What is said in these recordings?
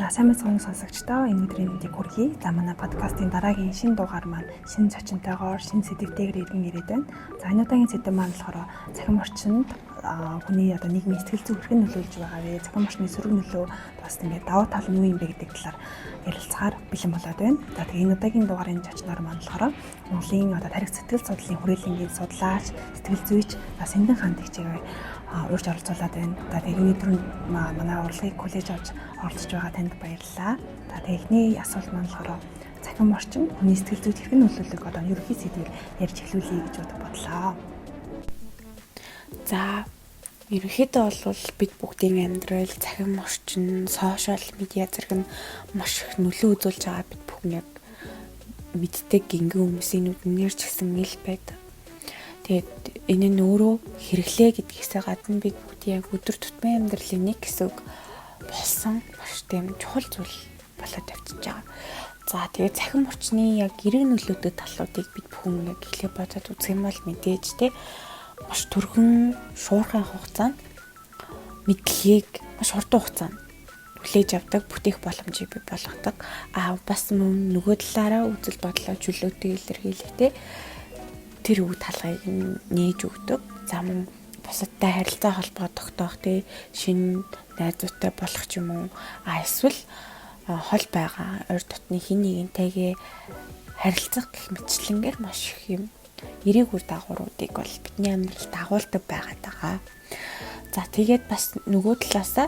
За сайн мэцэн сонсогчдоо энэ өдрийн мэндийг хүргэе. За манай подкастын дараагийн шинэ дугаар маань шинэ зочинтойгоор шинэ сэдвтэйгээр иргэн ирээд байна. За энэ удаагийн сэдэв маань болохоор цахим орчинд хүний нийгмийн сэтгэл зүйн хэрхэн нөлөөлж байгаа вэ? Цахим орчны сөрөг нөлөө бас ингээд давуу тал нь юу юм бэ гэдэг талаар ярилцахаар бэлэн болоод байна. За тэгээ энэ удаагийн дугаарын зочноор маань болохоор Монголын тарих сэтгэл судлалын хүрээлэнгийн судлаач, сэтгэл зүйч Сэндэн хаан Тэгчээгээр урьж оролцуулаад байна. За тэгээ өнөөдөр манай урлагийг хүлээж авч оролцож байгаа танд баярлалаа. За тэгээ эхний асуулт маань болохоор цахим орчин хүний сэтгэл зүйд хэрхэн нөлөөлөг ерөнхий сэдвээр ярьж эхлүүлье гэж бодлоо. За ерөнхийдөө бол бид бүгдийн амьдрал, цахим орчин, сошиал медиа зэрэг нь маш их нөлөө үзүүлж байгаа бид бүхэн яг мэддэг гингэн хүмүүсийн нүднээр ч гэсэн ил байдаг. Тэгээд энэ нь өөрөө хэрэглээ гэдгийсээ гадна бид бүгд яг өдөр тутмын амьдралын нэг хэсэг болсон маш тийм чухал зүйл болоод явчихж байгаа. За тэгээд цахим орчны яг эрэг нөлөөтэй талуудыг бид бүхэн яг эхлээ бодоод үзэх юм бол мэдээж тий маш түргэн шуурхай хугацаанд мэдлэгийг маш хурдан хугацаанд хүлээж авдаг, бүтээх боломжийг бий болгодог. Бас мөн нөгөө талаараа үзэл бодлоо чөлөөтэй илэрхийлэхтэй тэр үг талгыг нээж өгдөг. За мөн бусадтай харилцаа холбоо тогтоох тий шинэ найзуудтай болох ч юм уу. Эсвэл хол байгаа ойр дотны хин нэгнтэйгээ харилцах гэх мэтчлэнгээр маш их юм эрэг үр дагавруудыг бол бидний амьдралд дагуулдаг байгаад байгаа. За тэгээд бас нөгөө талаасаа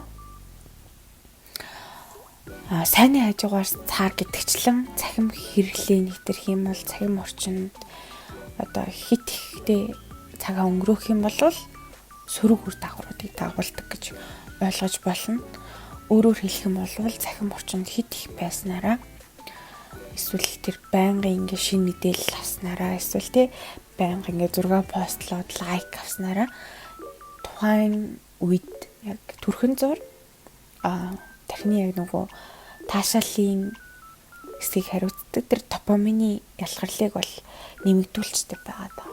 сайнны хажуугаар цаар гэдэгчлэн цахим хэрэглээ нэгдэрх юм бол цахим орчинд хит ихтэй цагаа өнгөрөөх юм бол сөрөг үр дагавруудыг дагуулдаг гэж ойлгож болно. Өөрөөр хэлэх юм бол цахим орчинд хит их байснараа эсвэл тэр байнгын ингээ шинэ мэдээлэл авснараа эсвэл тий байнгын ингээ зураг постлоод лайк авснараа тухайн үед яг түрхэн зур тархины яг нөгөө таашаалын хэсгийг хариуцдаг тэр допамины ялгарлыг бол нэмэгдүүлчихдээ байгаа даа.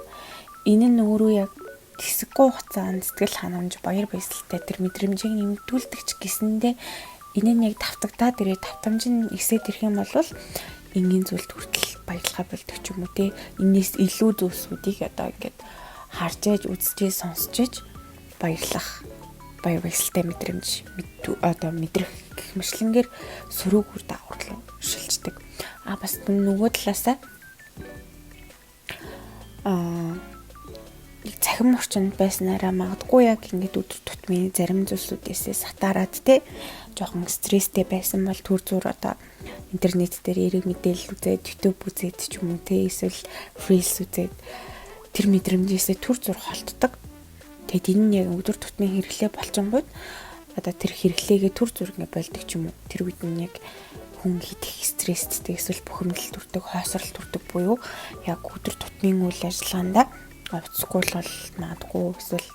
Энэ нь өөрөө яг хэсэггүй хугацаанд сэтгэл ханамж, баяр баясгалтай тэр мэдрэмжийг нэмэгдүүлдэг ч гэсэндээ энэ нь яг давтагдаад ирээ давтамж нь ихсээд ирэх юм бол энгийн зүйлд хүртэл баярлахаа болдог ч юм уу те. Энээс илүү зүйлсүүдийг ингээд харж ээж, үзэж, сонсож ээж баярлах, баяр баясгалтай мэдрэмж мэдрэх гэх мэтлэнгээр сөрөг үр дагавар шилждэг. Бас нөгөө талаасаа цахим орчинд байснараа магадгүй яг ингээд өдөр тутмын зарим зүйлсүүдээс сатараад те жоохон стресстэй байсан бол төр зур интернет дээр эрэг мэдээлэл үзээд, YouTube үзээд ч юм уу те эсвэл Reels үзээд тэр мэдрэмжээсээ төр зур холддог. Тэгэд энэ нь яг өдөр тутмын хэрэглээ болчингууд тэр хэрэглээгээ төр зур ингээд болдог ч юм уу. Тэр үед нь яг хүн хит их стресстэй эсвэл бухимдал төрдөг, хоосрол төрдөг буюу яг өдөр тутмын үйл ажиллагаанд уцсгүй бол магадгүй эсвэл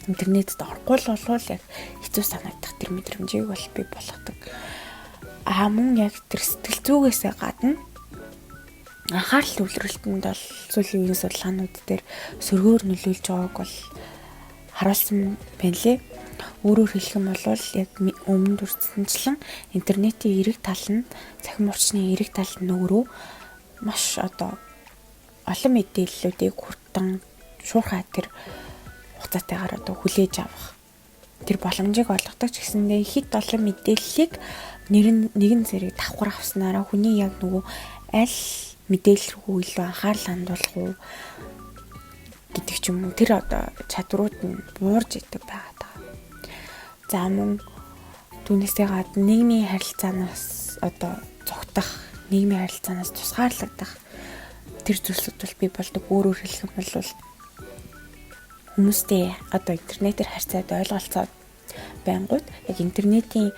интернетэд орохгүй бол яг хэцүү санагдах тэр мэдрэмжийг бол бий болгодог. Мөн яг тэр сэтгэл зүгээсээ гадна анхаарал төвлөрөлтөнд бол сүүлийн үеийн судалгаанууд дээр сөргөөр нөлөөлж байгааг бол харуулсан байна лээ. Өөрөөр хэлэх юм бол яг өмнөд үрдсэнчлэн интернетийн эрэг тал нь цахим орчны эрэг тал нь өөрөө маш олон мэдээллүүдийг хурдан шуурхай тэр хугацаатайгаар хүлээж авах тэр боломжийг олгодог ч гэсэндээ хит олон мэдээллийг нэгэн зэрэг давхар авснараа хүний яг нөгөө аль мэдээлэл рүү илүү анхаарал хандуулах уу гэдэг ч юм уу тэр чадварууд нь буурж идэг байгаа. За мөн түүнээсээ гадна нийгмийн харилцаанаас зогтох, нийгмийн харилцаанаас тусгаарлагдах тэр зүйлсүүд бол бий болдог. Өөрөөр хэлэх юм бол хүмүүстэй интернетээр харьцаад ойлголцоод байнгут яг интернетээр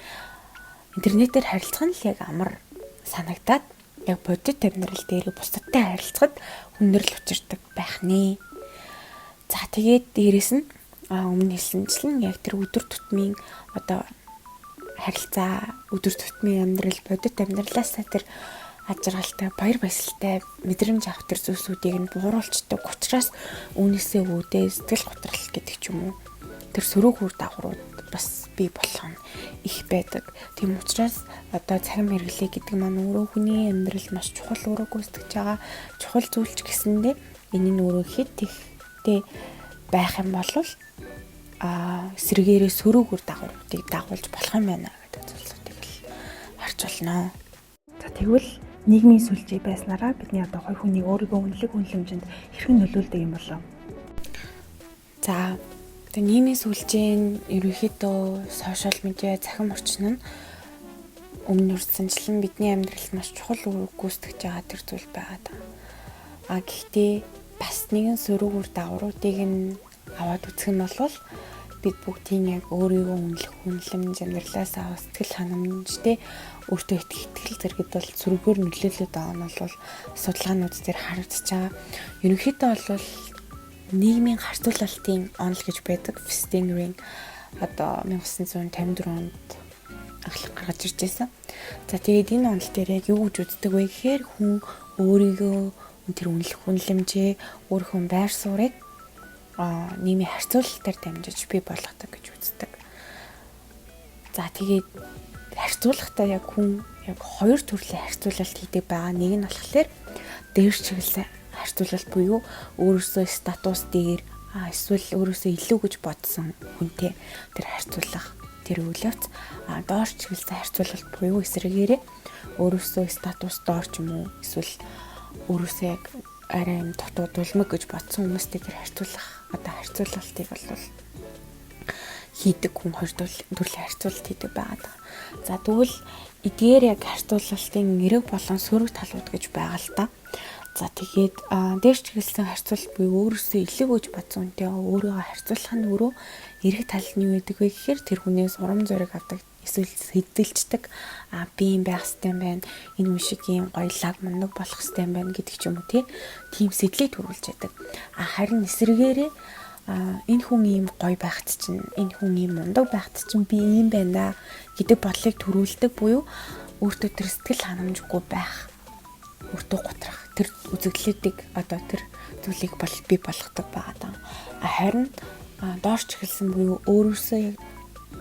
харилцах нь л яг амар санагдаад яг бодит амьдрал дээр бусдадтай харилцахад хүндрэл учирдаг байх нэ. За тэгээд дээрэс нь өмнө хэлсэнчлэн яг тэр өдөр тутмын харилцаа, өдөр тутмын амьдрал, бодит амьдралаасаа тэр ажиргалтай, баяр баясгалтай мэдрэмж авах тэр зүйлсүүдийг нь бууруулцдаг учраас үүнээсээ үүдээ сэтгэл готрол гэдэг ч юм уу тэр сөрөг үр дагаврууд бас бий болох нь их байдаг. Тийм учраас одоо цахим хэрэглээ гэдэг маань өөрөө хүний амьдралд маш чухал үүрэг гүйцэтгэж байгаа чухал зүйлч гэсэндээ энэ нь өөрөө хэд ихтэй байх юм бол эсрэгээрээ сөрөг үр дагавруудыг дагуулж болох юм байна гэдэг зүйлсүүдийг л харж байна. За тэгвэл нийгмийн сүлжээ байснараа бидний одоо хоёр хүний өөрийгөө үнэлэх үнэлэмжинд хэрхэн нөлөөлдөг юм болов? За тэгээ нийгмийн сүлжээ нь ерөнхийдөө сошиал медиа цахим орчин нь өмнө үрдсэнчлэн бидний амьдралд маш чухал үүрэг гүйцэтгэж байгаа тэр зүйл байгаад байгаа. Гэхдээ бас нэгэн сөрөг үр дагавруудыг нь аваад үзэх юм бол бид бүгдийн яг өөрийгөө үнэлэх үнэлэмж, амьдралаас авах сэтгэл ханамжтэй өөртөө итгэл зэрэгт бол сөргөөр нөлөөлөд байгаа нь бол судалгаанууд дээр харагдаж байгаа. Ерөнхийдөө бол нийгмийн харьцуулалтын онол гэж байдаг. Fistering одоо 1954 онд анхлах гаргаж ирж байсан. За тэгээд энэ онол дээр яг юу гэж үздэг вэ гэхээр хүн өөрийгөө тэр үнэлэх үнэлэмжээ өөрийнхөө байр суурийг нийгмийн харьцуулалтаар дамжиж бий болгодог гэж үздэг. За тэгээд харьцуулахдаа яг хүн яг хоёр төрлийн харьцуулалт хийдэг байгаа. Нэг нь болохоор дээр чиглэсэн харьцуулалт буюу өөрөөсөө статус дээр эсвэл өөрөөсөө илүү гэж бодсон хүнтэй тэр харьцуулах тэр үйл явц. Доор чиглэсэн харьцуулалт буюу эсрэгээрээ өөрөөсөө статус доор ч юм уу эсвэл өөрөөсөө яг арай юм дотоод улмаг гэж бодсон хүмүүстэй тэр харьцуулалтыг бол хийдэг хүн хоёр төрлийн харьцуулалт хийдэг байгаа. За тэгвэл эдгээр яг харьцуулалтын эрэг болон сөрөг талууд гэж байгаа л та. За тэгээд дээр чиглэсэн харьцуулалт буюу өөрөөсөө илүү гэж бодсон хүнтэй өөрийгөө харьцуулах нь өөрөө эрэг тал нь юу гэдэг вэ гэхээр тэр хүнээс урам зориг авдаг эсвэл сэдэлцдэг би юм байх хэрэгтэй байна. Энэ хүн шиг юм гоё лаг мундаг болох хэрэгтэй байна гэдэг ч юм уу тийм сэтлийг төрүүлж яадаг. Харин эсрэгээрээ энэ хүн ийм гоё байхт чинь энэ хүн ийм мундаг байхт чинь би ийм байна гэдэг бодлыг төрүүлдэг буюу өөртөө тэр сэтгэл ханамжгүй байх, өөртөө готрах тэр үзэгдлүүдийг одоо тэр зүйлийг бий болгодог байгаа. Харин доорч эхэлсэн буюу өөрөөсөө яг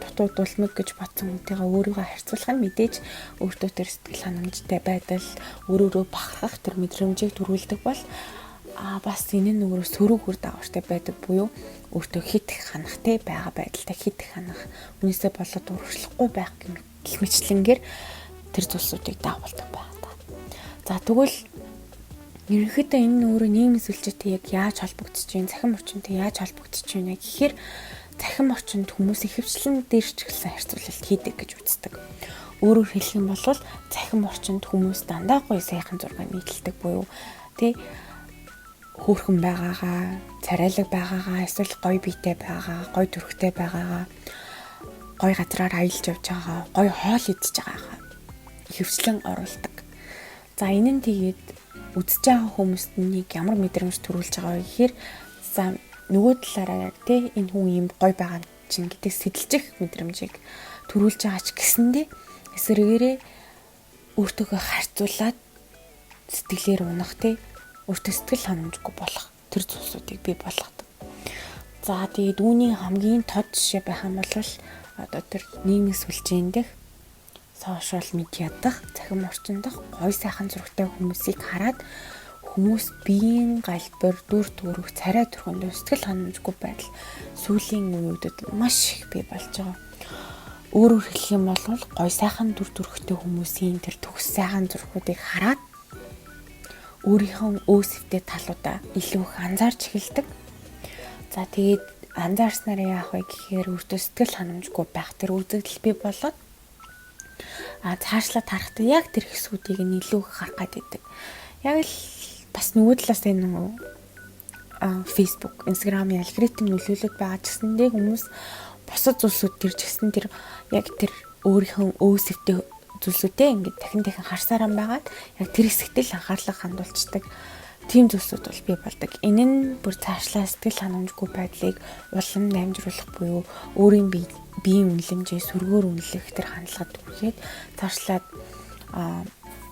дотоод улмаг гэж бодсон хүнтэйгээ өөрийгөө харьцуулах нь мэдээж өөртөө тэр сэтгэл ханамжтай байдал, өөрөөрөө бахархах тэр мэдрэмжийг төрүүлдэг бол бас энэ нь өөрөө сөрөг үр дагавартай байдаг буюу өөртөө хит их ханахтай байгаа байдалтай хит их ханах үнээсээ болоод урагшлахгүй байх гэх мэтлэнгээр тэр зүйлсүүдийг дагуулдаг байна. За тэгвэл ерөнхийдөө энэ нь өөрөө нийгмийн сүлжээтэй яг яаж холбогдож байна, цахим орчинтой яаж холбогдож байна гэхээр цахим орчинд хүмүүс ихэвчлэн дээр чиглэсэн харьцуулалт хийдэг гэж үздэг. Өөрөөр хэлэх юм бол цахим орчинд хүмүүс дандаа гоё сайхан зураг нийтэлдэг буюу хөөрхөн байгаагаа, царайлаг байгаагаа, эсвэл гоё биетэй байгаагаа, гоё төрхтэй байгаагаа, гоё газраар аялж явж байгаагаа, гоё хоол идэж байгаагаа ихэвчлэн оруулдаг. За энэ нь тэгээд үзэж байгаа хүмүүст нэг ямар мэдрэмж төрүүлж байгаа вэ гэхээр за нөгөө талаараа яг энэ хүн юм гоё байгаа чинь гэдэг сэтэлжих мэдрэмжийг төрүүлж байгаа ч гэсэндээ эсрэгээрээ өөртөөгөө харьцуулаад сэтгэлээр унах өөртөө сэтгэл ханамжгүй болох тэр зүйлсүүдийг бий болгодог. За тэгээд үүний хамгийн тод жишээ байх юм бол одоо тэр нийгмийн сүлжээнд дэх сошиал медиа дах цахим орчин дах гоё сайхан зурагтай хүмүүсийг хараад хүмүүс биеийн галбир дүр төрх царай төрхөнд сэтгэл ханамжгүй байдал сүүлийн үеүүдэд маш их бий болж байгаа. Өөрөөр хэлэх юм бол гоё сайхан дүр төрхтэй хүмүүсийн тэр төгс сайхан зургуудыг хараад өөрийнхөө өөсөвтэй талуудаа илүү их анзаарч эхэлдэг. За тэгээд анзаарснараа яах вэ гэхээр өөртөө сэтгэл ханамжгүй байх тэр үзэгдэл бий болоод цаашлаад харахад яг тэр хэсгүүдийг нь илүү их харах гэдэг. Яг л бас нөгөө талаас энэ Facebook, Instagram алгоритм нөлөөлөд байгаа ч гэсэндээ хүмүүс бусад зүйлсүүд төр ч гэсэн тэр яг тэр өөрийнхөө өөсөвтэй зүйлсүүдээ ингээд дахин харсараа байгаад яг тэр хэсэгт л анхаарлаа хандуулцдаг тийм зүйлсүүд бол бий болдог. Энэ нь бүр цаашлаа сэтгэл ханамжгүй байдлыг улам дамжруулах буюу өөрийн биеийн үнэлэмжээ сөргөөр үнэлэх тэр хандлагад хүргээд цаашлаад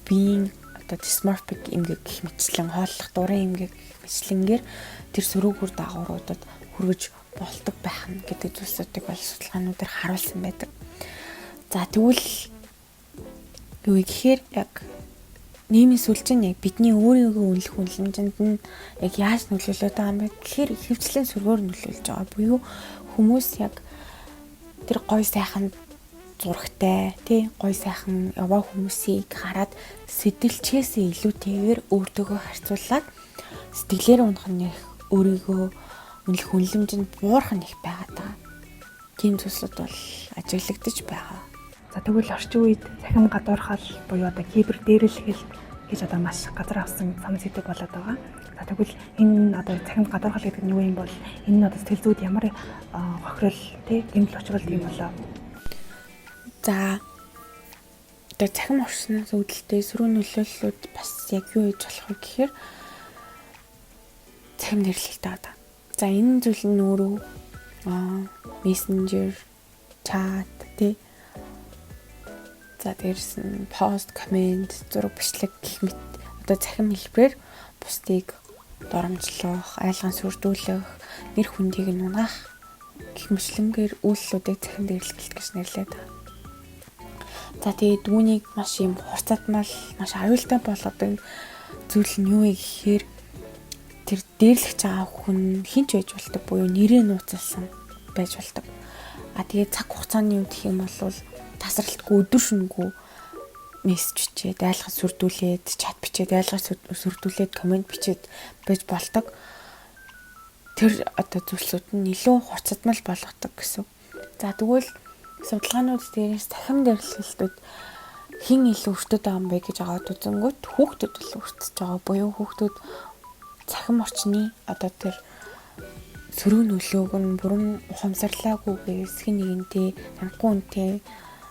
биеийн одоо дисморфик эмгэг гэх мэтлэн хооллох дурын эмгэг мэтлэнгээр тэр сөрөөгөр дагавруудад хүргэж болдог байх нь гэдэг зүйлсүүдийг бол судалгаануудаар харуулсан байдаг. За тэгвэл юу гэхээр яг нийгмийн сүлжээ нь яг бидний өөрийнхөө үнэлэх үнэлэмжинд нь яг яаж нөлөөлөд байгаа юм бэ гэхээр ихэвчлэн сөргөөр нөлөөлж байгаа. Буюу хүмүүс яг тэр гой сайхан зурагтай тий гой сайхан яваа хүмүүсийг хараад сэтэлчээсээ илүүтэйгээр өөртөөгөө харьцуулаад сэтгэлээр унах нь өөрийгөө үнэлэх үнэлэмжинд буурах нь их байгаад байгаа. Тийм зүйлсүүд бол ажиглагдаж байгаа. За тэгвэл орчин үед цахим гадуурхал буюу одоо кибер дээрлэхэл гэж одоо маш газар авсан санаа зүйтэй болоод байгаа. За тэгвэл энэ одоо цахим гадуурхал гэдэг нь юу юм бол энэ нь одоо сэтгэл зүйд ямар хохирол тий гэмтэл учрал тийм болоо. За одоо цахим орчноос үүдэлтэй сөрөг нөлөөллүүд бас яг юу гэж болох вэ гэхээр цахим нэрлэлтэй одоо. За энэ зүйл нь өөрөө мессенжер, чат тий. За дээрс нь пост, коммент, зураг бичлэг гэх мэт одоо цахим хэлбэрээр бусдыг доромжлох, айлгаан сүрдүүлэх, нэр хүндийг нь унаах гэх мэтлэнгээр үйлслүүдийг цахим дэрлэлт гэж нэрлэдэг. За тэгээд үүнийг маш юм хурцатмал, маш аюултай болгодог зүйл нь юу вэ гэхээр тэр дээрлэж байгаа хүн хинч байж болдог буюу нэрээ нууцлсан байж болдог. Тэгээд цаг хугацааны үед гэх юм бол тасралтгүй өдөр шөнөгүй мессеж бичээд, айлгаж сүрдүүлээд, чат бичээд, айлгаж сүрдүүлээд, комент бичээд байж болдог. Тэр одоо зүйлсүүд нь илүү хурцатмал болгодог гэсэн. За тэгвэл судалгаанууд дээрээс цахим дэрлэлтүүд хин илүү өртөд байгаа юм бэ гэж аваад үзэнгүүт хүүхдүүд илүү өртөж байгаа. Буюу хүүхдүүд цахим орчны одоо тэр сөрөг нөлөөг нь бүрэн ухамсарлаагүйгээс хэн нэгэнтэй танахгүй үнтэй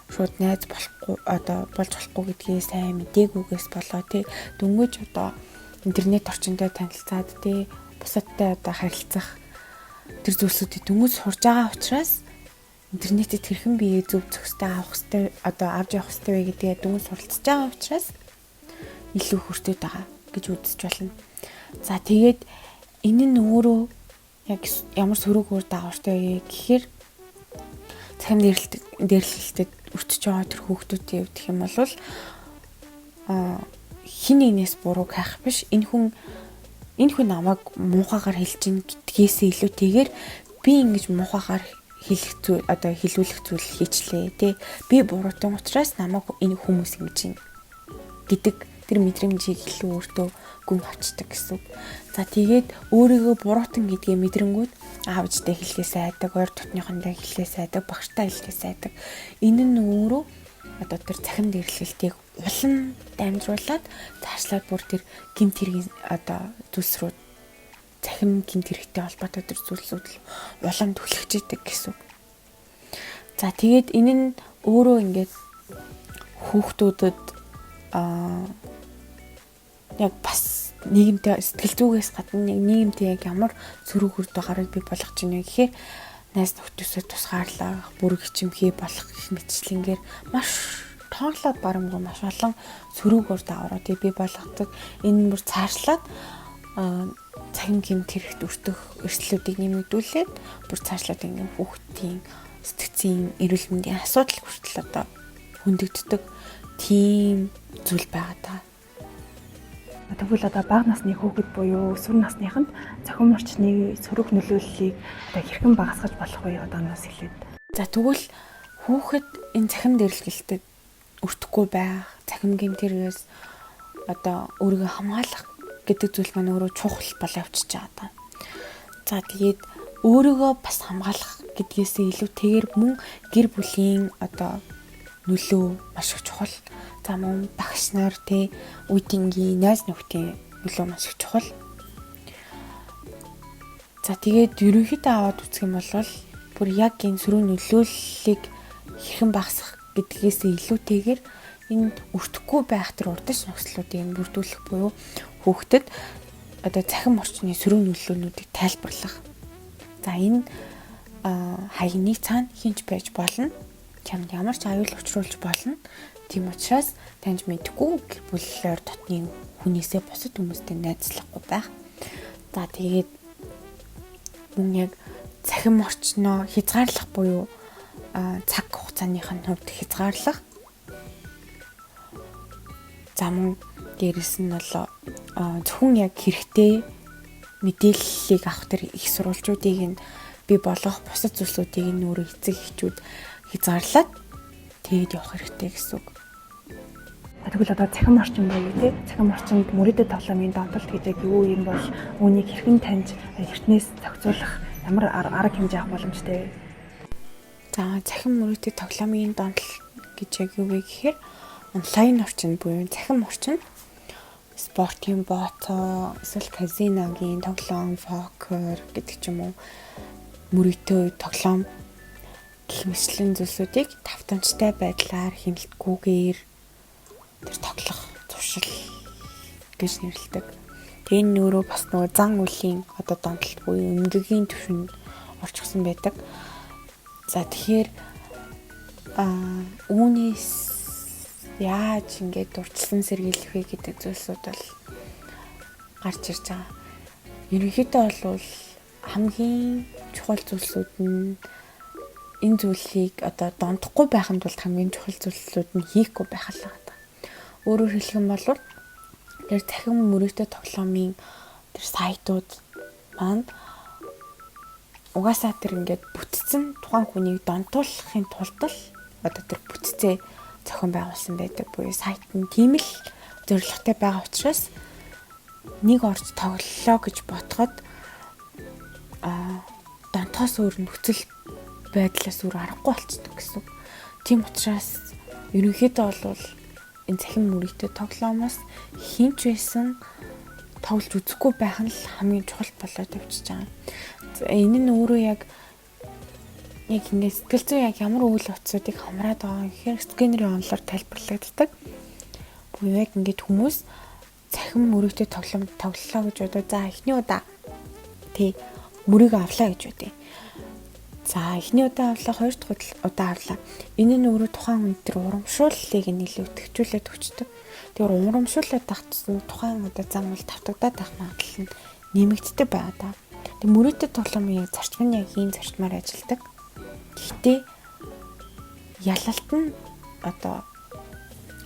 шууд найз болохгүй одоо болж болохгүй гэдгийг сайн мдэггүйгээс болоо тий дөнгөж одоо интернет орчиндөө танилцаад тий бусадтай одоо харилцах тэр зүйлсүүдийг дөнгөж сурж байгаа учраас интернетэд хэрхэн биеэ зөв зөвхөстэй авах хэрэгтэй одоо авч явах хэрэгтэй вэ гэдгээ дөнгөж суралцж байгаа учраас илүү хүртээд байгаа гэж үзэж болно. За тэгээд энэ нь өөрөө яг ямар сөрөг үр дагавартай вэ гэхээр цахим дэрлэлтэд өртөж байгаа тэр хүүхдүүдийн хувьд гэх юм бол хин нэгнээс бурууг хайх биш энэ хүн намайг муухагаар хэлж ийн гэдгээсээ илүүтэйгээр би ингэж муухагаар хэлэх зүйл одоо хэлүүлэх зүйл хийчлээ тий би буруутай учраас намайг энэ хүмүүс ингэж ийн гэдэг тэр мэдрэмжийг илүү өөртөө гүн авчдаг гэсэн. За тэгээд өөрийгөө буруутан гэдгээ мэдрэнгүүд аав ээжтэй хэлхээсээ айдаг, ойр дотныхондоо хэлхээсээ айдаг, багштай хэлхээсээ айдаг. Энэ нь өөрөө одоо тэр цахим дэрлэлтийг улам дамжруулаад цаашлаад бүр тэр гэмт хэргийн одоо зүйлс рүү цахим гэмт хэрэгтэй холбоотой тэр зүйлсүүд л улам түлхэж идэг гэсэн. За тэгээд энэ нь өөрөө ингээд хүүхдүүдэд яг бас нийгэмтэй сэтгэл зүгээс гадна нийгэмтэй яг ямар сөрөг үр дагаврыг бий болгож байна гэхээр найз нөхдөсөө тусгаарлах, бүрэг хичмхий болох гэх мэтчлэнгээр маш тооглоод барамгүй маш олон сөрөг үр дагавруудыг бий болгодог. Энэ бүр цаашлаад цахим гэмт хэрэгт өртөх эрсдлүүдийг нэмэгдүүлээд бүр цаашлаад ингээд хүүхдийн сэтгцийн эрүүл мэндийн асуудал хүртэл одоо хөндөгддөг тийм зүйл байгаа даа. Тэгвэл одоо бага насны хүүхэд буюу өсвөр насныханд цахим орчны сөрөг нөлөөллийг одоо хэрхэн багасгаж болох вэ одооноос эхлээд. За тэгвэл хүүхэд энэ цахим дэрлэлтэд өртөхгүй байх, цахим гэмтэргээс одоо өөрийгөө хамгаалах гэдэг зүйл маань өөрөө чухал болоо явчихж байгаа даа. За тэгээд өөрийгөө бас хамгаалах гэдгээсээ илүүтэйгээр мөн гэр бүлийн одоо нөлөө маш их чухал. За мөн багш нар те үеийнгийн найз нөхдийн нөлөө маш их чухал. За тэгээд ерөнхийдөө аваад үзэх юм бол бүр яг энэ сөрөг нөлөөллийг хэрхэн багасгах гэдгээс илүүтэйгээр энэ өртөхгүй байх тэр урдч нөхцлүүдийг бүрдүүлэх буюу хүүхдэд одоо цахим орчны сөрөг нөлөөнүүдийг тайлбарлах. За энэ хаяны цаана хинч байж болно. Чамд ямар ч аюул учруулж болно. Тийм учраас таньж мэдгүй гэх бүлээр дотны хүнээсээ бусад хүмүүстэй найзлахгүй байх. За тэгээд мөн яг цахим орчноо хязгаарлах буюу цаг хугацааных нь хувьд хязгаарлах. За мөн дээрэс нь бол зөвхөн яг хэрэгтэй мэдээллийг авах төр их сурвалжуудыг нь бий болгох бусад зүйлсүүдийг нь өөрөө эцэг эхчүүд хязгаарлаад тэгээд явах хэрэгтэй гэсэн үг. Тэгвэл одоо цахим орчин буюу тий цахим орчинд мөрөдөд тоглоомын донтолт гэж яг юу юм бол үүнийг хэрхэн таньж эртнээс зохицуулах ямар арга хэмжээ авах боломжтой вэ? За цахим мөрөдөд тоглоомын донтолт гэж яг юу вэ гэхээр онлайн орчин буюу цахим орчин спортын бото эсвэл казиногийн тоглоом, покер гэдэг ч юм уу мөрөдөд тоглоом гэх мэтлэн зүйлсүүдийг давтамжтай байдлаар хяналтгүйгээр тэр тоглох туршил гэж нэрлэдэг. Тэгээ энэ өөрөө бас нөгөө зан үеийн одоо донтолт буюу эмгэгийн түвшинд орчихсон байдаг. За тэгэхээр үүнээс яаж ингэж дурдсан сэргийлэх вэ гэдэг зүйлсүүд бол гарч ирж байгаа. Ерөнхийдөө бол хамгийн чухал зүйлсүүд нь энэ зүйлийг одоо дондохгүй байханд бол хамгийн чухал зүйлсүүд нь хийхгүй байх л байгаа. Өөрөөр хэлэх юм бол тэр цахим мөрөдөд тоглоомын тэр сайтууд маань угаасаа тэр ингээд бүтцэн тухайн хүнийг донтуулахын тулд л одоо тэр бүтцээ зохион байгуулсан байдаг буюу сайт нь тийм л зорилготой байгаа учраас нэг орж тоглолоо гэж ботход донтоос өөр нөхцөл байдлаас өөр аргагүй болчихдог гэсэн. Тийм учраас ерөнхийдөө бол энэ цахим мөрөдөд тоглоомоос хинч байсан тоглож үзэхгүй байх нь л хамгийн чухал болоод явчихж байгаа. Энэ нь өөрөө яг ингэ сэтгэл зүйн яг ямар үйл явцуудыг хамраад байгаа гэхээр скэнерийн онолоор тайлбарлагддаг. Буюу яг ингэж хүмүүс цахим мөрөдөд тоглоом тоглолоо гэж бодоо. За эхний удаа тий мөрийг авлаа гэж бодъё. За эхний удаа авлаа, хоёр дахь удаа авлаа. Энэ нь өөрөө тухайн хүн тэр урамшууллыг нь илүү төвчүүлээд өгчдөг. Тэр урамшууллаад тагтсан тухайн одоо зам бол тавтагдаад байх магадлал нь нэмэгддэг байгаа даа. Тэр мөрөдөд тоглоомын яг зарчим нь яг ийм зарчмаар ажилладаг. Гэхдээ ялалт нь одоо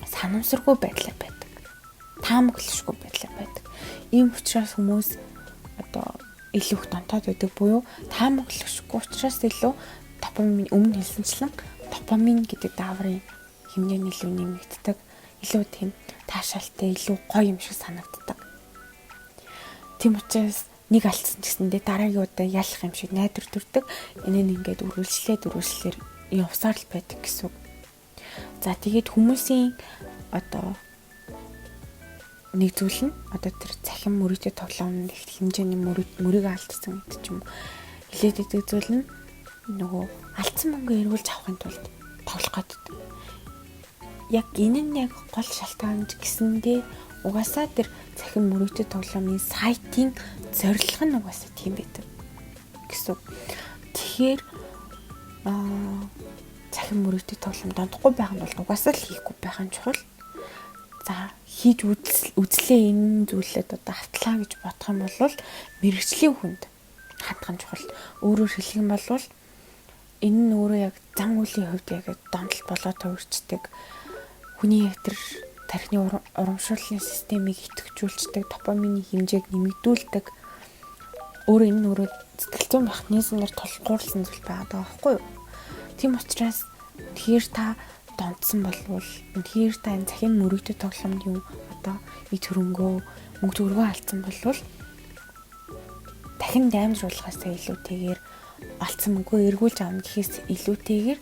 санамсаргүй байдлаар байдаг. Таамаглашгүй байдлаар байдаг. Ийм учраас хүмүүс одоо илүү их донтоод байдаг буюу таамаглашгүй учраас илүү допамин өмнө хэлсэнчлэн допамин гэдэг дааврын хэмнээ нь илүү нэмэгддэг. Илүү тийм таашаалтай, илүү гоё юм шиг санагддаг. Тийм учраас нэг алдсан гэсэндээ дараагийн удаа ялах юм шиг найдвар төрдөг. Энэ нь ингээд үргэлжлэлээр явсаар л байдаг гэсэн үг. За тэгээд хүмүүсийн одоо нэг зүйл нь одоо тэр цахим мөрөдөд тоглоом их хэмжээний мөрийг алдсан гэдэг ч юм уу. Хилээд идэг зүйл нь нөгөө алдсан мөнгө эргүүлж авахын тулд тоглох гэдэг. Яг энэ нь яг гол шалтгаан гэсэндээ угаасаа тэр цахим мөрөдөд тоглоомын сайтын зорилго нь угаасаа тийм байдаг гэсэн. Тэгэхээр цахим мөрөдөд тоглоом дондохгүй байх нь бол угаасаа л хийхгүй байх нь чухал. За хийж үзлээ энэ зүйлээд одоо автлаа гэж бодох юм бол мэрэгжлийн хүнд хандах нь чухал. Өөрөөр хэлэх юм бол энэ нь өөрөө яг зан үеийн хувьд яг донтол болоод төвөрчдөг. Хүний яг тэр тархины урамшууллын системийг идэвхжүүлдэг, допамины хэмжээг нэмэгдүүлдэг. Өөрөө энэ нь өөрөө сэтгэл зүйн механизмээр тулгуурласан зүйл байгаа байхгүй юу? Тийм учраас тэгэхээр та донтсон болвол үнэхээр та энэ цахим мөрөдөд тоглоомд юм одоо ид хөрөнгөө мөнгө төгрөгөө алдсан болвол дахин даймжруулахаас илүүтэйгээр алдсан мөнгөө эргүүлж авах гэхээс илүүтэйгээр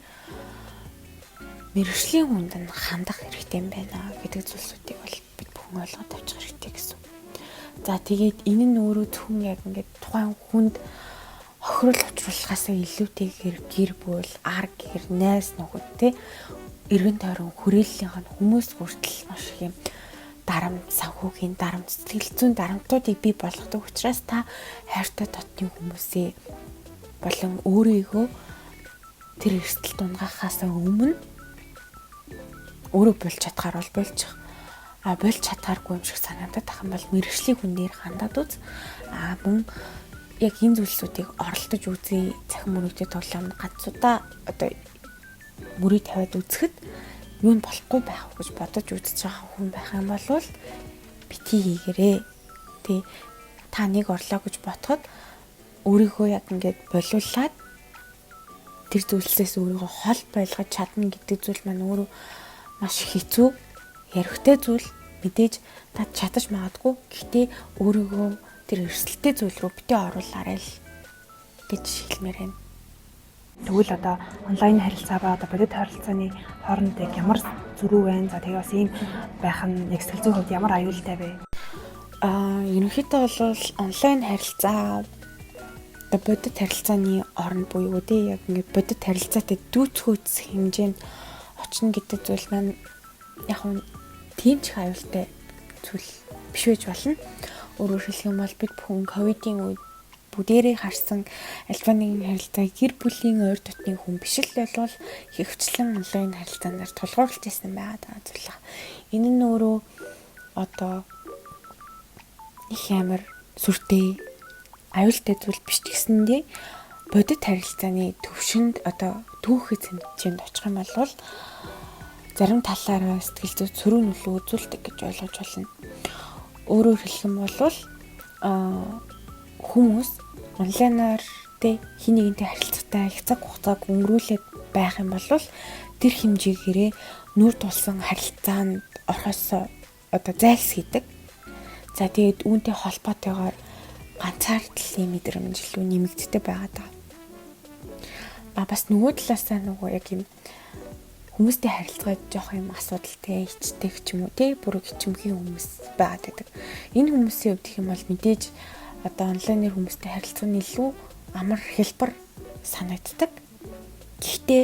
мэргэжлийн хүнд нь хандах хэрэгтэй юм байна гэдэг зүйлсүүдийг бол бид бүхэн ойлгоод авчих хэрэгтэй гэсэн. За тэгээд энэ нь өөрөө зөвхөн яг ингээд тухайн хүнд хохирол учруулахаас илүүтэйгээр гэр бүл, ар гэр, найз нөхөд те эргэн тойрон хүрээллийнх нь хүмүүс хүртэл маш их юм дарамт, санхүүгийн дарамт, сэтгэл зүйн дарамтуудыг бий болгодог учраас та хайртай дотны хүмүүсээ болон өөрийгөө тэр эрсдэл дунгахаас өмнө өөрөө болж чадхаар бол болж болж чадхааргүй юм шиг санагдаад ах юм бол мэргэжлийн хүнээр хандаад үз. Мөн яг энэ зүйлсүүдийг оролдож үзье. Цахим мөрөгтэй тоглоом ганцудаа одоо мөрийг тавиад үзэхэд юу нь болохгүй байх гэж бодож үзэж байгаа хүн байх юм бол битгий хийгэрээ. Тэ та нэг орлоо гэж бодоход өөрийгөө яг ингээд болиулаад тэр зүйлсээс өөрийгөө хол байлгаж чадна гэдэг зүйл маань өөрөө маш хэцүү, ярихтай зүйл. Мэдээж та чадаж магадгүй. Гэхдээ өөрийгөө тэр эрсдэлтэй зүйл рүү битээ оруулаарай л гэж хэлмээр байна. Тэгвэл одоо онлайн харилцаа ба одоо бодит харилцааны хооронд яг ямар зөрүү байна? За тэгээ бас ийм байх нь яг сэтгэл зүйн хувьд ямар аюултай вэ? Ерөнхийдөө бол онлайн харилцаа одоо бодит харилцааны оронд буюу яг ингээд бодит харилцаатай дүүцхөөц хэмжээнд очно гэдэг зүйл маань яг нь тийм ч аюултай зүйл биш байж болно. Өөрөөр хэлэх юм бол бид бүхэн ковидын үед бүгдээрээ харсан альва нэгэн харилцаа гэр бүлийн ойр дотны хүн биш л болвол хөвчлэн онлайн харилцаанаар тулгуурлаж ирсэн байгаа зүйл. Энэ нь өөрөө одоо их амар сүртэй аюултай зүйл биш гэсэндээ бодит харилцааны төвшөнд одоо түүхий хэмжээнд очих юм бол зарим талаараа сэтгэл зүй цөрөө нөлөө үзүүлдэг гэж ойлгож байна. Өөрөөр хэлэх юм бол хүмүүс онлайнаар хин нэгэнтэй харилцаатай их цаг хугацааг өнгөрүүлээд байх юм бол тэр хэмжээгээрээ нүр тулсан харилцаанд орохоос одоо зайлсхийдэг. За тэгээд үүнтэй холбоотойгоор ганцаардлын мэдрэмж илүү нэмэгддэг байгаа даа. Бас нөгөө талаасаа нөгөө яг юм хүмүүстэй харилцаад жоох юм асуудалтай ичдэг ч юм уу бүр гिचмгийн хүмүүс байгаад байдаг. Энэ хүмүүсийн хувьд гэх юм бол мэдээж одоо онлайнаар хүмүүстэй харилцах нь илүү амар хэлбэр санагддаг. Гэхдээ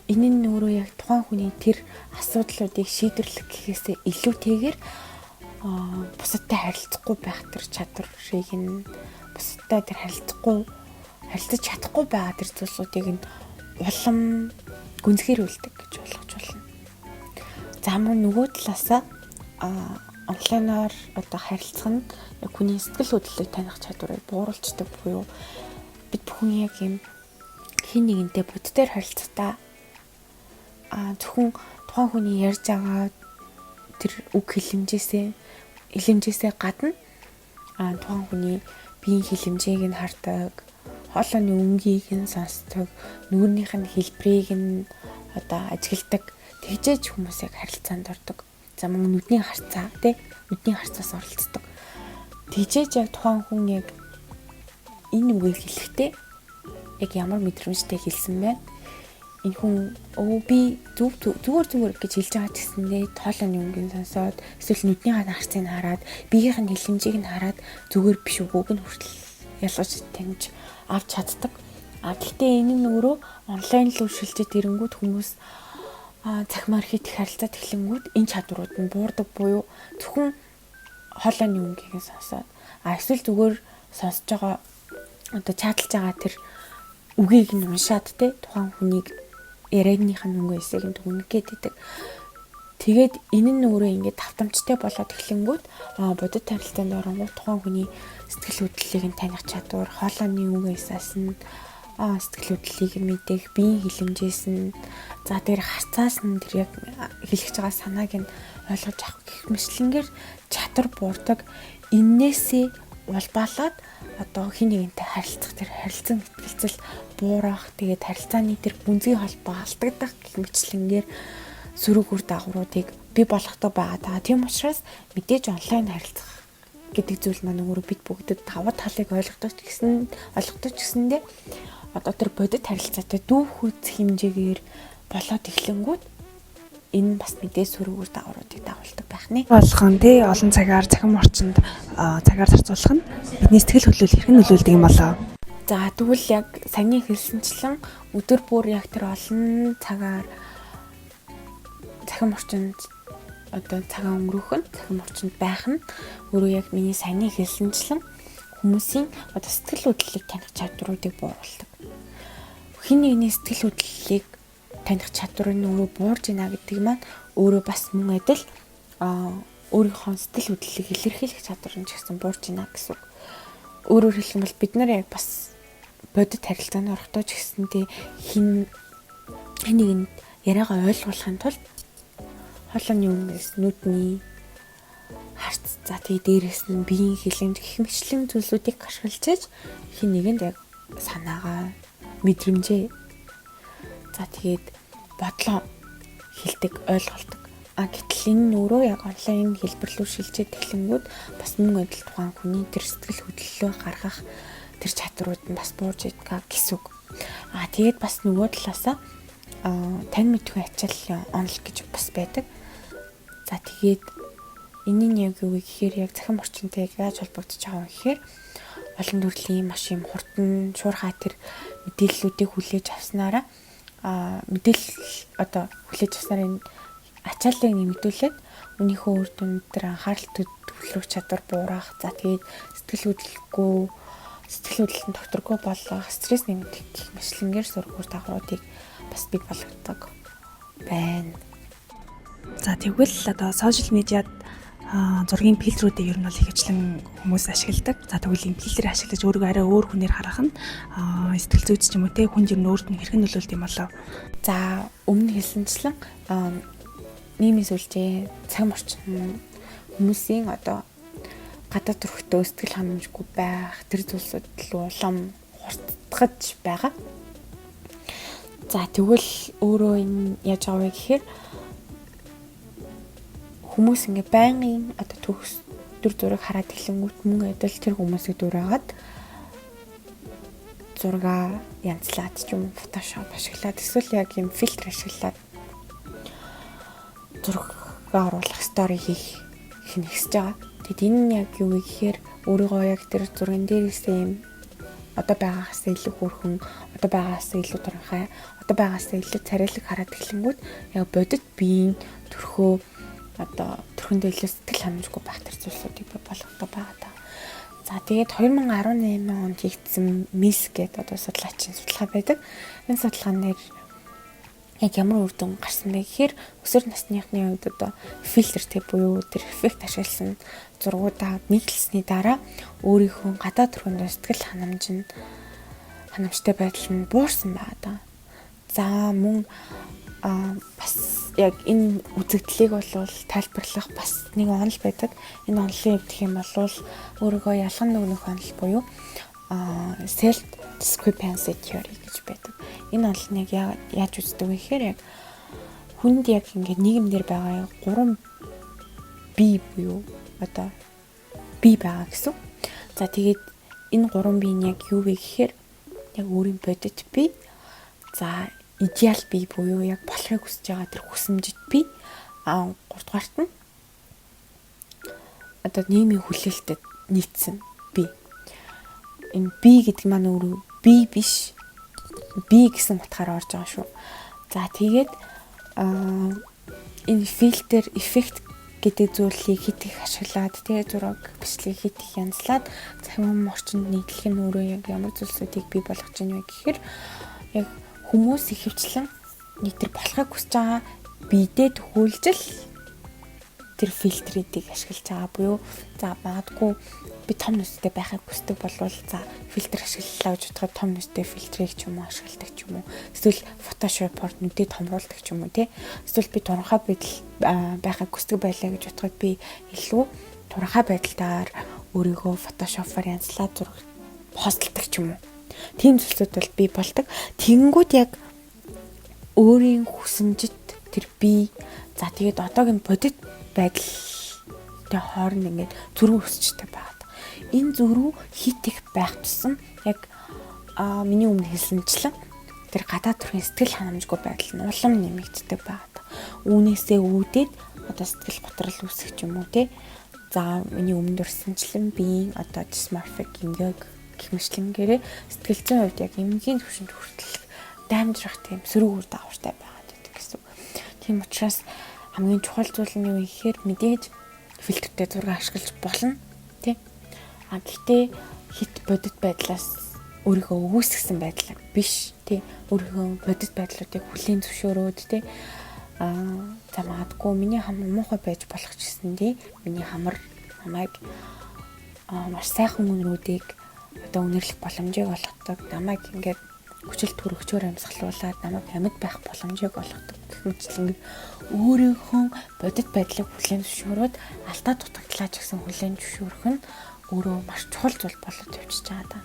энэ нь өөрөө яг тухайн хүний тэр асуудлуудыг шийдвэрлэх гэхээсээ илүүтэйгээр бусадтай харилцахгүй байх тэр чадварыг нь бусадтай тэр харилцаж чадахгүй байгаа тэр зүйлсүүдийг нь улам гүнзгийрүүлдэг гэж ойлгож байна. За мөн нөгөө талаасаа онлайнаар одоо харилцах нь яг хүний сэтгэл хөдлөлийг таних чадварыг бууруулцдаг буюу бид бүхэн яг юм хин нэгэнтэй бодитоор харилцахдаа зөвхөн тухайн хүний ярьж байгаа тэр үг хэлэмжээсээ гадна тухайн хүний биеийн хэлэмжээг нь хардаг, хоолойны өнгийг нь сонсдог, нүрийнх нь хэлбэрийг нь одоо ажигладаг. Тэгжээж хүмүүсийг харилцаанд ордог. За мөн нүдний харцаа нүдний харцаас оролцдог. Тэгжээж яг тухайн хүн яг энэ үгийг хэлэхдээ яг ямар мэдрэмжтэй хэлсэн бэ? Энэ хүн би зүгээр гэж хэлж байгаа гэсэндээ тоолооны өнгийг сонсоод эсвэл нүдний харцыг хараад биеийн хэлэмжийг нь хараад зүгээр биш үгүйг нь хүртэл ялгаж таньж авч чаддаг. Гэхдээ энэ нь өөрөө онлайн руу шилжиж ирэнгүүт хүмүүс цахимаар хийх харилцаа тэглэнгүүт энэ чадварууд нь буурдаг буюу зөвхөн хоолойны өнгийг сонсоод эсвэл зүгээр сонсож байгаа одоо чаталж байгаа тэр үгийг нь уншаад тухайн хүнийг ярианыхаа өнгө эсээг нь дүгнэгээд идэг. Тэгээд энэ нь өөрөө ингээд давтамжтай болоод эхлэнгүүт бодит харилцаанд оронгууд тухайн хүний сэтгэл хөдлөлийг нь таних чадвар, хоолойны өнгө эсээс нь сэтгэл хөдлөлийг мэдээх, биеийн хэлэмжээс нь за тэр харцаас нь тэр яг хэлэх байгаа санааг нь ойлгож авах гэх мэтлэнгээр чадвар буурдаг. Иннээсээ улбаалаад одоо хин нэгэнтэй харилцах тэр харилцан итгэлцэл буурах, тэгээд харилцааны тэр гүнзгий холбоо алдагдах гэх мэтлэнгээр сөрөг үр дагавруудыг бий болгодог байгаа. Тийм учраас мэдээж онлайн харилцах гэдэг зүйл маань өөрөө бид бүгдэд тавад талыг ойлгодог гэсэндээ одоо тэр бодит харилцаатай дүүхүйц хэмжээгээр болоод эхлэнгүүт энэ бас мэдээ сөрөг үр дагавруудыг дагуулдаг байх нэ. Болгон олон цагаар цахим орчинд цагаар зарцуулах нь бидний сэтгэл хөдлөл хэрхэн нөлөөлдөг юм болоо? За тэгвэл яг саяны хэлсэнчлэн өдөр бүр яг тэр олон цагаар цахим орчинд одоо цагаа өнгөрөх нь цахим орчинд байх нь өөрөө яг миний саяны хэлсэнчлэн хүмүүсийн одоо сэтгэл хөдлөлийг таних чадваруудыг бууруулдаг. Хин нэгний сэтгэл хөдлөлийг таних чадвар нь өөрөө буурж ийна гэдэг маань өөрөө бас мөн адил өөрийнхөө сэтгэл хөдлөлийг илэрхийлэх чадвар нь ч гэсэн буурж ийна гэсэн үг. өөрөөр хэлэх юм бол бид нар яг бас бодит харилцаанд орохдоо ч гэсэндээ хин нэгэнд яриагаа ойлгуулахын тулд хоолойны өмнөөс нүдний харц за тэгээ дээрээс нь биеийн хилэмж гэх мэтлэн зүйлсүүдийг ашиглаж хин нэгэнд яг санаагаа мэдрэмжээ за тэгээд бодлоо хилдэг ойлголдог. Гэтэл энэ өөрөө яг онлайн хэлбэрлүү шилжээд эхлэнгүүд бас мөн адил тухайн хүний тэр сэтгэл хөдлөлөө гаргах тэр чадрууд нь бас буурж идэх гэсэн үг. Тэгээд бас нөгөө талаасаа тань мэдгүй ачаал онл гэж бас байдаг. За тэгээд энэний яг юу гэхээр яг захин орчинтой яаж холбогдож байгаа вэ гэхээр олон төрлийн маш юм хурдан шуурхай тэр мэдээллүүдийг хүлээж авснараа мэдээлэл одоо хүлээж авснараа ачааллыг нэмэгдүүлээд өнийнхөө үр дүнд тэр анхаарал төвлөрөх чадвар буурах за тэгээд сэтгэл хөдлөлтөнд докторгүй болох стресс нэмэгдэх гэх мэтлэнгээр сургууль дагавруудыг бас бий болгодог байна. За тэгвэл одоо сошиал медиад зургийн фильтрүүдийг ер нь бол ихэвчлэн хүмүүс ашигладаг. За тэгвэл энэ фильтрийг ашиглаж өөрийгөө арай өөр хүнээр харах нь сэтгэл зүйч ч юм уу те хүн ер нь өөрт нь хэрхэн нөлөөлд юм болов? За өмнө хэлсэнчлэн нийгмийн сүлжээ цаг орчин хүмүүсийн одоо гадаад төрхтөө сэтгэл ханамжгүй байх тэр зүйлсүүд л улам хурцгаж байгаа. За тэгвэл өөрөө энэ яаж байгаа вэ гэхээр хүмүүс ингээ байнгын одоо төгс төр зураг хараад эхлэнгүүт мөн адил тэр хүмүүсийг дураагаад зураг янзлаад ч юм уу фотошоп ашиглаад эсвэл яг юм фильтр ашиглаад зургаа оруулах стори хийх нэгсэж байгаа. Тэгэд энэ нь яг юу вэ гэхээр өөрийгөө яг тэр зурган дээрээсээ юм одоо байгаагаас илүү хөрхөн, одоо байгаагаас илүү туранхай, одоо байгаагаас илүү царайлаг хараад эхлэнгүүт яг бодит биеийн төрхөө одоо төрхөндөө илүү сэтгэл ханамжгүй байх тэр зүйлсүүдийг бий болгодог байгаа даа. За тэгээд 2018 онд хийгдсэн МИС гэдэг одоо судлаачийн судалгаа байдаг. Энэ судалгаанаар яг ямар үр дүн гарсан бэ гэхээр өсвөр насныхны үед одоо фильтртэй буюу тэр эффект ашигласан зургуудаа нийлүүлсэний дараа өөрийнхөө гадаад төрхөндөө сэтгэл ханамжтай байдал нь буурсан байгаа даа. За мөн бас яг энэ үзэгдлийг бол тайлбарлах бас нэг онол байдаг. Энэ онолын хэвдэх юм бол өөрийгөө ялган нөгнөх онол буюу self discrepancy theory гэж байдаг. Энэ онол нэг яаж үздэг вэ гэхээр яг хүнд яг ингээд нийгэмдэр байгаа 3 бие буюу одоо бие байгаа гэсэн. За тэгээд энэ 3 бие нь яг юу вэ гэхээр яг өөрийн бодит бие. За идеал бие буюу яг болохыг хүсэж байгаа тэр хүсэмжит бие. 3 дугаарт нь одоо нийгмийн хүлээлтэд нийцсэн бие. Энэ бие гэдэг маань өөрөө бие биш. Бие гэсэн утгаараа орж байгаа шүү. За тэгээд энэ фильтр эффект гэдэг зүйлийг хит их ашиглаад тэгээ зураг бичлэгийг хит их янзлаад цахим орчинд нийтлэх нь өөрөө яг ямар зүйлсүүдийг бий болгож байна вэ гэхээр яг хүмүүс ихэвчлэн нэг тэр болохыг хүсэж байгаа биедээ төхөөлжл тэр фильтрүүдийг ашиглаж байгаа буюу за магадгүй би том нүстэй байхыг хүсдэг болвол за фильтр ашиглалаа гэж бодоход том нүстэй фильтрийг ч юм уу ашигладаг ч юм уу эсвэл фотошопоор нүдээ томруулдаг ч юм уу тий эсвэл би туранхай байдал байхыг хүсдэг байлаа гэж бодоход би илүү туранхай байдалтаар өөрийгөө фотошопоор янзлаад зураг постолдог ч юм уу тийм зүйлсүүд бол би болдог. Тэнгүүд яг өөрийн хүсэмжит тэр би за тэгээд одоогийн бодит байдалтай хооронд ингээд зөрүү өсчтэй байна. Энэ зөрүү хит их байх тусам яг миний өмнө хэлсэнчлэн тэр гадаад төрхийн сэтгэл ханамжгүй байдал нь улам нэмэгддэг байна. Үүнээсээ үүдээд одоо сэтгэл готрол үүсэх юм уу те. За миний өмнө дурсанчлан биеийн одоо dysmorphic ингээд гэх мэтлэнгээрээ сэтгэл зүйн хувьд яг эмгийн төвшөнд хүртэл даймжрах тийм сөрөг үр дагавартай байгаад байдаг гэсэн. Тийм учраас хамгийн чухал зүйл нь юу гэхээр мэдээж фильтртэй зураг ашиглаж болно тий. Гэхдээ хит бодит байдлаас өөрийгөө өгөөсгсөн байдал биш тий. Өөрийнхөө бодит байдлуудыг хүлээн зөвшөөрөөд тий. За магадгүй миний хамар муухай байж болох ч гэсэндээ миний хамар намайг маш сайхан үнрүүдийг одоо үнэрлэх боломжийг олгодог, намайг ингээд хүчил төрөгчөөр амьсгалуулаад намайг амьд байх боломжийг олгодог гэх мэтлэн өөрийнхөө бодит байдлыг хүлээн зөвшөөрөөд алдаа дутагдлаа ч гэсэн хүлээн зөвшөөрөх нь өөрөө маш чухал зүйл болоод явчихж байгаа даа.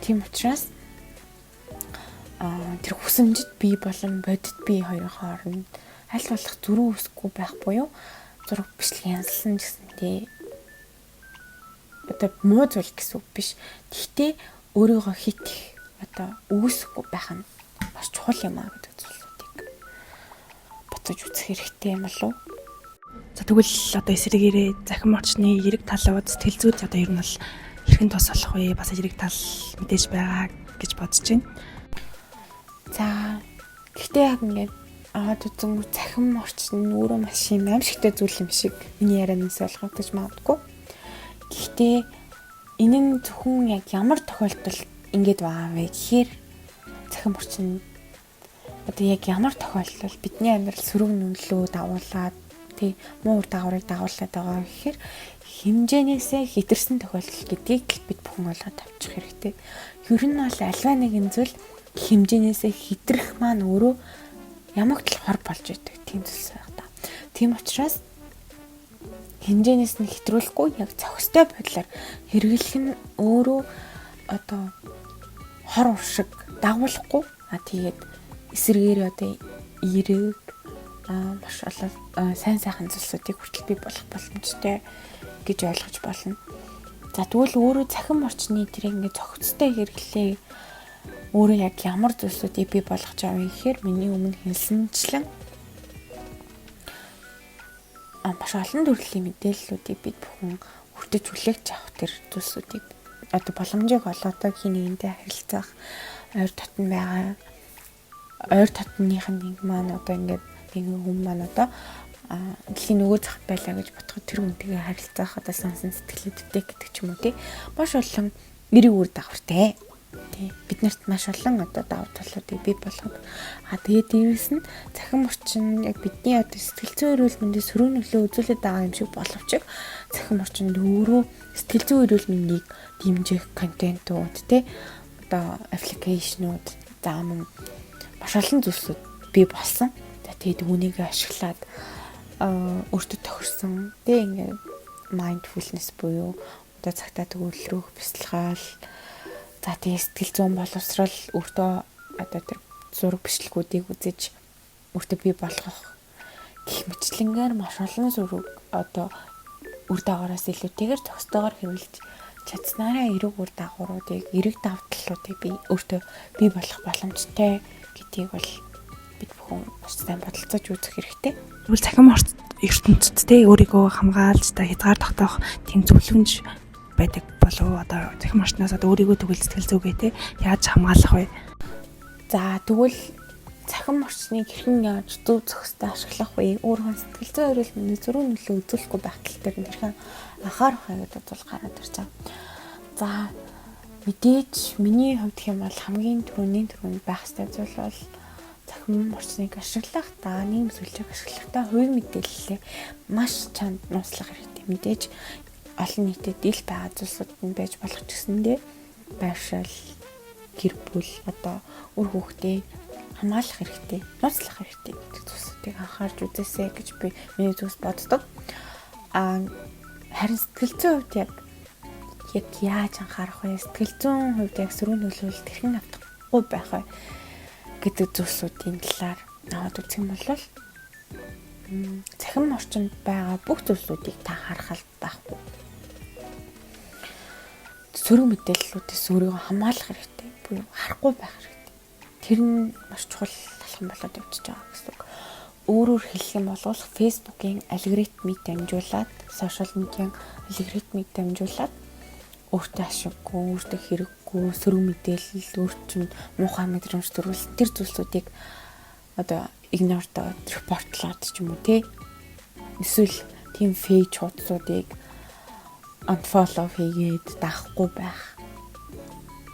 Тийм учраас тэр хүсэмжит бие болон бодит бие хоёрын хооронд аль болох зөрүү үсэхгүй байх буюу зураг бичлэг янзлсан гэсэндээ одоо муу зүйл гэсэн үг биш. Гэхдээ өөрийгөө хит их одоо үүсэхгүй байх нь маш чухал юм аа гэдэг зүйлүүдийг бодож үзэх хэрэгтэй юм болов уу? За тэгвэл одоо эсрэгээрээ захин орчны эрэг талууд сэтгэл зүйд одоо ер нь бол хэрхэн тус болох вэ? Бас эрэг тал мэдээж байгаа гэж бодож байна. За гэхдээ яг ингээд үзэн захин орчин нь өөрөө маш юм аимшигтай зүйл юм шиг миний ярианаас ойлгогдож магадгүй. Гэхдээ энэ нь зөвхөн яг ямар тохиолдолд ингэж байгаа вэ гэхээр захин орчин одоо яг ямар тохиолдолд бидний амьдрал сөрөг нөлөө дагуулад тий муу үр дагаврыг дагуулад байгаа гэхээр хэмжээнээсээ хэтэрсэн тохиолдол гэдгийг бид бүхэн ойлгоод авчих хэрэгтэй. Ер нь бол альва нэгэн зүйл хэмжээнээсээ хэтрэх маань өөрөө ямагт л хор болж идэг тийм зүйлс байна да. Тийм учраас хэмжээнээс нь хэтрүүлэхгүй яг зохистой байдлаар хэрэглэх нь өөрөө одоо хор уршиг дагуулахгүй тэгээд эсрэгээр одоо эрэг маш олон сайн сайхан зүйлсүүдийг хүртэл бий болох боломжтой гэж ойлгож байна. За тэгвэл өөрөө захин орчны тэр ингээд зохицтой хэрэглээ өөрөө яг ямар зүйлсүүдийг бий болгож байгаа вэ гэхээр миний өмнө хэлсэнчлэн маш олон төрлийн мэдээллүүдийг бид бүхэн хүртэж хүлээгч авах тэр зүйлсүүдийг одоо боломжийг олгодог хин нэгэнтэй харилцах ойр дотн байгаа ойр дотных нэг маань одоо ингээд нэг хүн маань одоо дэлхийн нөгөө зах байлаа гэж бодоход тэр хүнтэйгээ харилцах одоо сонсон сэтгэлүүдтэй гэдэг ч юм уу тий маш олон эрэг үр дагавартай тий бид нарт маш олон одоо давуу талуудыг бий болгоод тэгээд дээрээс нь захин орчин яг бидний одоо сэтгэл зүйн эрүүл мэндийн сөрөг нөлөө үзүүлээд байгаа юм шиг боловч захин орчинд өөрөө сэтгэл зүйн эрүүл мэндийг дэмжих контентууд тий одоо аппликейшнууд зааман маш олон зүйлсүүд бий болсон. Тэгээд үүнийг ашиглаад өөртөө тохирсон тий ингээд mindfulness буюу одоо цагтаа төгөлрөх бясалгал за тий сэтгэл зүйн боловсрал өөртөө одоо тэр зураг бичлэгүүдийг үзэж өөртөө бий болгох гэх мэтлэнгээр маш олон зураг одоо үр дагавраас илүүтэйгээр зохистойгоор хэрэглэж чадсанараа эрэг үр дагавруудыг эрэг давталлуудыг би өөртөө бий болгох боломжтой гэдгийг бол бид бүхэн маш сайн бодолцож үзэх хэрэгтэй. Тэгвэл захин ертөнцидтэй өөрийгөө хамгаалж та хязгаар тогтоох тийм зөвлөмж байдаг болов одоо захин орчноос одоо өөрийгөө тэгвэл сэтгэл зүгээ те яаж хамгаалах вэ? За тэгвэл захин орчныг хэрхэн яаж зөв зохистой ашиглах вэ? Өөрийнхөө сэтгэл зүйн эрүүл мэндийн зөрүү нөлөө үзүүлэхгүй байх тал дээр нь хэрхэн анхаарах вэ гэдэг зүйл гараад ирж байгаа. За мэдээж миний хувьд хэм бол хамгийн түрүүнд байх ёстой зүйл бол захин орчныг ашиглах нийгэм сүлжээг ашиглахдаа хувийн мэдээллээ маш чанд нууцлах хэрэгтэй. Мэдээж олон нийтэд ил байгаа зүйлсүүд нь байж болох ч гэсэндээ байршил гэр бүл одоо үр хүүхдээ хамгаалах хэрэгтэй, нууцлах хэрэгтэй гэдэг зүйлсүүдийг анхаарч үзээсэй гэж би миний зүгээс боддог. Харин сэтгэл зүйн хувьд яг яаж анхаарах вэ? Сэтгэл зүйн хувьд яг сөрөг нөлөөлөлт хэрхэн автахгүй байх вэ гэдэг зүйлсүүдийн талаар аваад үзэх юм бол захин орчинд байгаа бүх зүйлсүүдийг та харах байхгүй. Сөрөг мэдээллүүдээс өөрийгөө хамгаалах хэрэгтэй. Буюу харахгүй байх хэрэгтэй. Тэр нь маш чухал алхам болоод явчихж байгаа гэсэн үг. Өөрөөр хэлэх юм бол Facebook-ийн алгоритмыг дамжуулаад, сошиал медиагийн алгоритмыг дамжуулаад өөртөө ашиггүй, өөртөө хэрэггүй сөрөг мэдээлэл, өөрчөнд муухай мэдрэмж төрүүлсэн тэр зүйлсүүдийг одоо игнордоод, репортлоод ч юм уу тий. Эсвэл тийм фейк хуудсуудыг unfollow хийгээд даахгүй байх.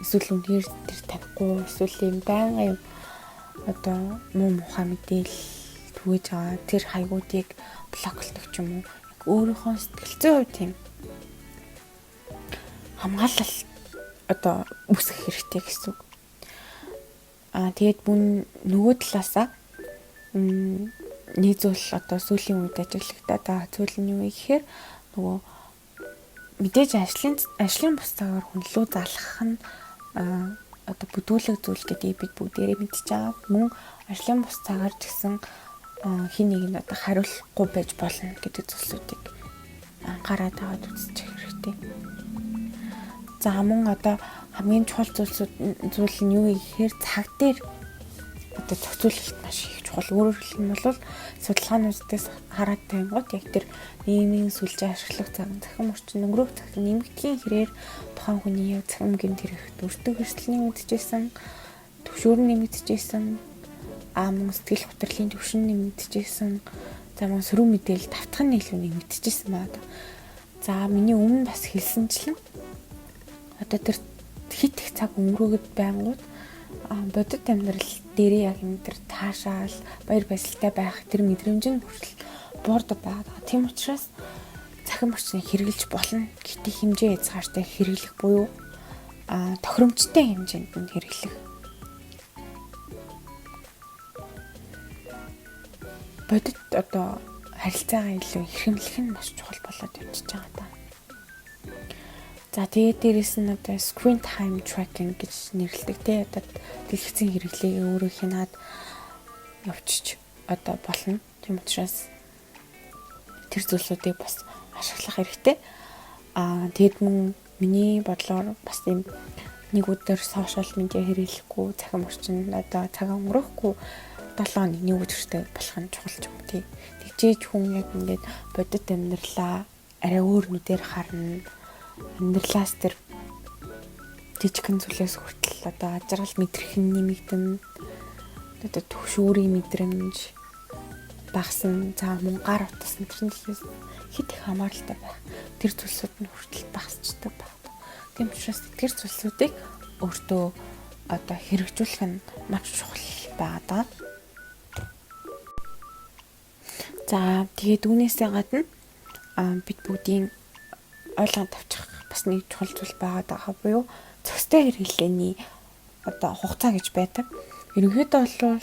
Эсвэл үнээр тэр тавихгүй, эсвэл юм байнгын одоо муухай мэдээлэл түгэж байгаа тэр хаягуудыг блоклдог ч юм уу. Яг өөрийнхөө сэтгэл зүйн хувьд тийм хамгаалал одоо үсгэх хэрэгтэй гэсэн үг. Тэгээд мөн нөгөө талаасаа нэг зүйл одоо сүүлийн үед ажиглагдаад байгаа зүйл нь юу гэхээр нөгөө мэдээж ажлын бус цагаар хүнлүү залгах нь одоо бүдүүлэг зүйл гэдгийг бид бүгдээрээ мэдчихэж байгаа. Мөн ажлын бус цагаар ч гэсэн хин нэг нь одоо хариулахгүй байж болно гэдэг зүйлсүүдийг анхаарал тавиад үзчих хэрэгтэй. За мөн одоо хамгийн чухал зүйл нь юу гэхээр цаг дээр одоо зохицуулалт маш их чухал. Өөрөөр хэлэх юм бол судалгаануудаас хараад тайнгууд яг тэр нийгмийн сүлжээ ашиглах захин орчин өнгөрөх цагт нэмэгдгийн хэрээр тухайн хүний захин гэмт хэрэгт өртөг эрсдэлний мэдчихсэн, төвшөөр нэмэгдэжсэн, мөн сэтгэл хөдлөлийн төвшин нэмэгдэжсэн, за мөн сөрөг мэдээлэл давтах нь илүү нэмэгдэжсэн байна. За миний өмнө бас хэлсэнчлэн одоо тэр хит их цаг өнгөрөөд байнгут бодит амьдрал дээр яг энэ тэр таашаал баяр баясгалтай байх тэр мэдрэмж нь хүртэл буурдаг байгаа. Тийм учраас захин орчныг хэрэгжилж болно. Гэтэ хэмжээ хязгаартай хэрэглэх буюу тохиромжтой хэмжээнд нь хэрэглэх. Бодит одоо харилцаагаа илүү эрхэмлэх нь маш чухал болоод явж байгаа даа. За тэгээд дээрэс нь одоо screen time tracking гэж нэрлэдэг те одоо дэлгэцийн хэрэглээг өөрөө хянаад явчих одоо болно. Тийм учраас тэр зүйлсүүдийг бас ашиглах хэрэгтэй. Тэгэд мөн миний бодлоор бас юм нэг өдөр сошиал медиа хэрэглэхгүй захин орчинд одоо цаг өнгөрөхгүй 7 хоног нэг өдөртэй болох нь чухал ч юм уу тий. Тэгжээж хүн яг ингээд бодит амьдралаа арай өөр нүдээр харна. Амьдралаас тэр жижигхэн зүйлээс хүртэл одоо ажрал мэдрэх нь нэмэгдэн одоо төвшүүрийн мэдрэмж багасна, за мөн гар утасна тэрнээс хит их хамааралтай байх. Тэр зүйлсүүд нь хүртэл багасчдаг байна. Тийм учраас тэр зүйлсүүдийг өөртөө одоо хэрэгжүүлэх нь маш чухал байгаа. За тэгээд үүнээсээ гадна бид бүгдийн ойлгоод авчих бас нэг чухал зүйл байгаа буюу цогцтой хэрэглээний одоо хугацаа гэж байдаг. Ерөнхийдөө бол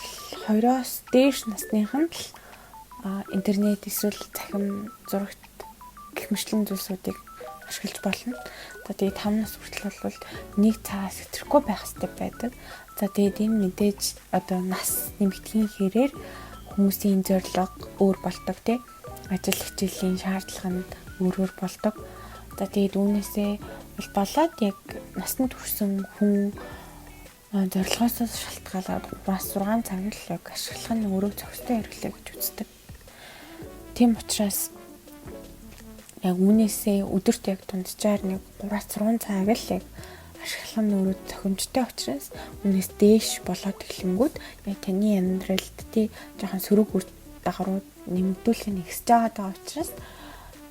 2-оос дээш насныхан л интернет эсвэл захин зурагт гэх мэтлэн зүйлсүүдийг ашиглаж болно. За тэгээд 5 нас хүртэл бол 1 цагаас хэтрэхгүй байх хэрэгтэй байдаг. За тэгээд энэ мэдээж одоо нас нэмэгдэхийн хэрээр хүмүүсийн зорилго өөр болдог тий. Ажил хичээлийн шаардлага нь өөрөөр болдог. За тэгээд үүнээсээ болоод яг насанд хүрсэн хүн зорилгоосоо шалтгаалаад 6 цаг л яг ашиглах нь өөрөө зохистой хэрэглээ гэж үздэг. Тийм учраас яг үүнээсээ өдөрт яг дунджаар нэг 3-6 цаг л яг ашиглах нь өөрөө зохимжтой учраас үүнээс дээш болоод эхлэнгүүт яг таны амьдралд тий жоохон сөрөг үр дагаврууд нэмэгдүүлэх нь ихсэж байгаа учраас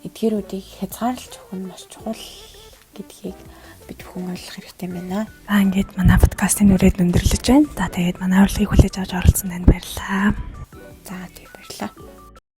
эдгээрүүдийг хязгаарлаж өгөх нь маш чухал гэдгийг бид бүхэн ойлгох хэрэгтэй байна. За ингээд манай подкастын үрээд өндөрлөж байна. За тэгээд манай урилгыг хүлээж авч оролцсон танд баярлалаа. За тийм баярлалаа.